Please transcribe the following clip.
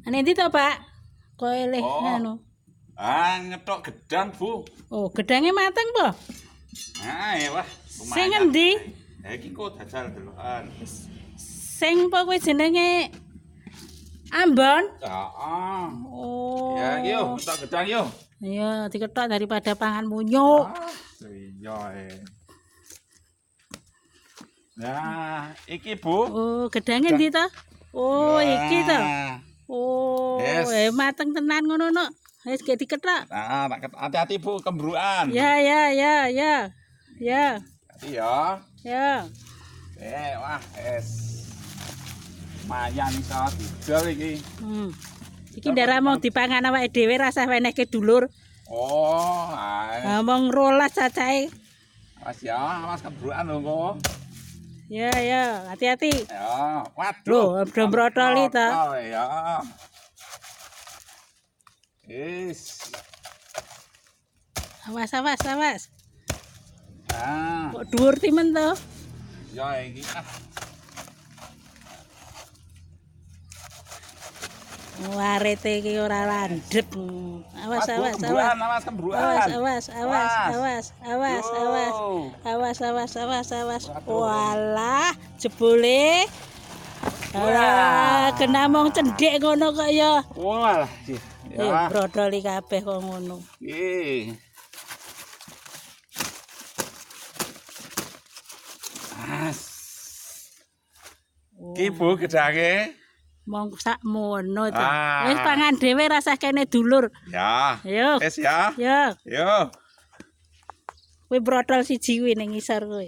Ane ndi to, Pak? Kok eleh anu. Ngetok gedang, Bu. Oh, gedangnya mateng po? Ya wah, Sing endi? Ha iki kok dajal delokan. Sing po kuwi jenenge Ambon? Heeh. Oh. Ya, iki yo, ngetok gedang yo. Iya, diketok daripada pangan munyuk. Iya. Nah, iki Bu. Oh, gedangnya ndi to? Oh, iki to. Oh, mateng tenan ngono no. Wis gek diketok. Nah, hati-hati Bu, kembruan. Ya. Iya. Ya. Wah, lumayan iso didol iki. Iki ndara mau dipangan awake dhewe rasah wenehke dulur. Oh, Ngomong rolas cacahe. Awas ya, awas kembruan lho kok. Ya, hati-hati. Ya, waduh. Loh, brotoli to. Ya. Wis. Awas. Ah, Kok dhuwur timen to? ya iki. Warete iki ora landhep. Awas. Kembruan. Awas. Walah, jebule. Alah, kena mong cendhek ngono kok ya. Walah. Ya, brodoli kabeh kok ngono. Nggih. Ki Bu gedange. Mong sakmono to. Ah. Wis pangan dhewe rasah kene dulur. Ya. Ayo. Wis ya. Yo, Yo. kowe brodol siji kuwi ning ngisor kowe.